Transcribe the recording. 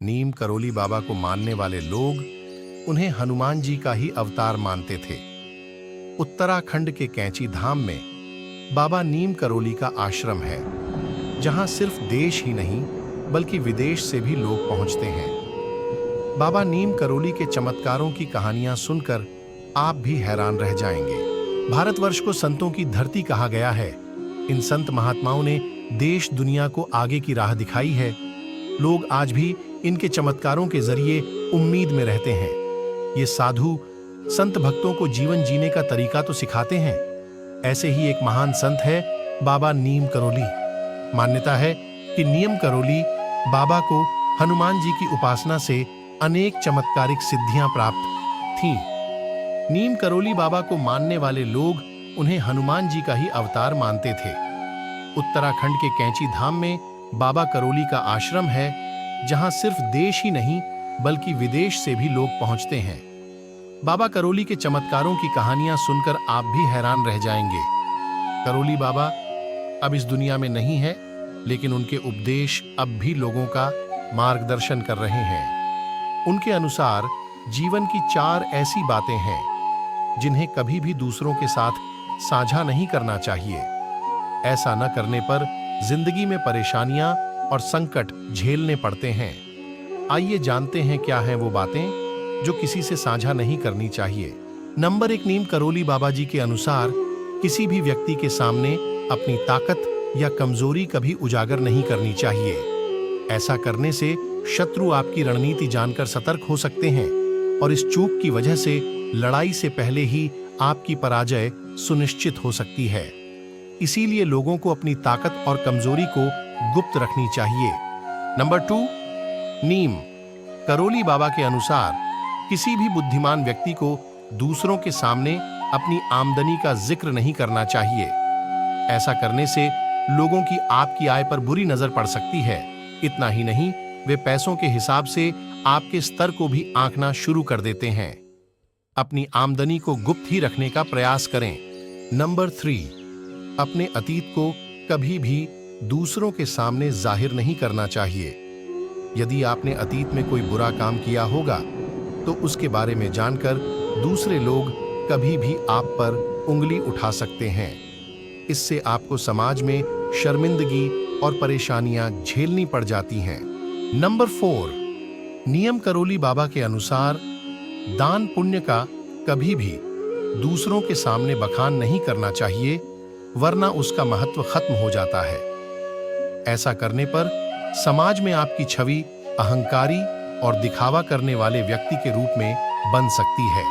नीम करोली बाबा को मानने वाले लोग उन्हें हनुमान जी का ही अवतार मानते थे। उत्तराखंड के कैंची धाम में बाबा नीम करोली का आश्रम है, जहां सिर्फ देश ही नहीं बल्कि विदेश से भी लोग पहुंचते हैं। बाबा नीम करोली के चमत्कारों की कहानियां सुनकर आप भी हैरान रह जाएंगे। भारतवर्ष को संतों की धरती कहा गया है। इन संत महात्माओं ने देश दुनिया को आगे की राह दिखाई है। लोग आज भी इनके चमत्कारों के जरिए उम्मीद में रहते हैं। ये साधु संत भक्तों को जीवन जीने का तरीका तो सिखाते हैं। ऐसे ही एक महान संत है बाबा नीम करोली। मान्यता है कि नीम करोली बाबा को हनुमान जी की उपासना से अनेक चमत्कारिक सिद्धियां प्राप्त थीं। नीम करोली बाबा को मानने वाले लोग उन्हें हनुमान जी का ही अवतार मानते थे। उत्तराखंड के कैंची धाम में बाबा करोली का आश्रम है, जहां सिर्फ देश ही नहीं बल्कि विदेश से भी लोग पहुंचते हैं। बाबा करोली के चमत्कारों की कहानियां सुनकर आप भी हैरान रह जाएंगे। करोली बाबा अब इस दुनिया में नहीं है, लेकिन उनके उपदेश अब भी लोगों का मार्गदर्शन कर रहे हैं। उनके अनुसार जीवन की 4 ऐसी बातें हैं जिन्हें कभी भी दूसरों के साथ साझा नहीं करना चाहिए। ऐसा न करने पर जिंदगी में परेशानियां और संकट झेलने पड़ते हैं। आइए जानते हैं क्या हैं वो बातें जो किसी से साझा नहीं करनी चाहिए। नंबर 1, नीम करोली बाबा जी के अनुसार किसी भी व्यक्ति के सामने अपनी ताकत या कमजोरी कभी उजागर नहीं करनी चाहिए। ऐसा करने से शत्रु आपकी रणनीति जानकर सतर्क हो सकते हैं और इस चूक की वजह से लड़ाई से पहले ही आपकी पराजय सुनिश्चित हो सकती है। इसीलिए लोगों को अपनी ताकत और कमजोरी को गुप्त रखनी चाहिए। नंबर 2, नीम करोली बाबा के अनुसार किसी भी बुद्धिमान व्यक्ति को दूसरों के सामने अपनी आमदनी का जिक्र नहीं करना चाहिए। ऐसा करने से लोगों की आपकी आय पर बुरी नजर पड़ सकती है। इतना ही नहीं, वे पैसों के हिसाब से आपके स्तर को भी आंकना शुरू कर देते हैं। अपनी आमदनी को गुप्त ही रखने का प्रयास करें। नंबर 3, अपने अतीत को कभी भी दूसरों के सामने जाहिर नहीं करना चाहिए। यदि आपने अतीत में कोई बुरा काम किया होगा तो उसके बारे में जानकर दूसरे लोग कभी भी आप पर उंगली उठा सकते हैं। इससे आपको समाज में शर्मिंदगी और परेशानियां झेलनी पड़ जाती हैं। नंबर 4, नीम करोली बाबा के अनुसार दान पुण्य का कभी भी दूसरों के सामने बखान नहीं करना चाहिए, वरना उसका महत्व खत्म हो जाता है। ऐसा करने पर समाज में आपकी छवि अहंकारी और दिखावा करने वाले व्यक्ति के रूप में बन सकती है।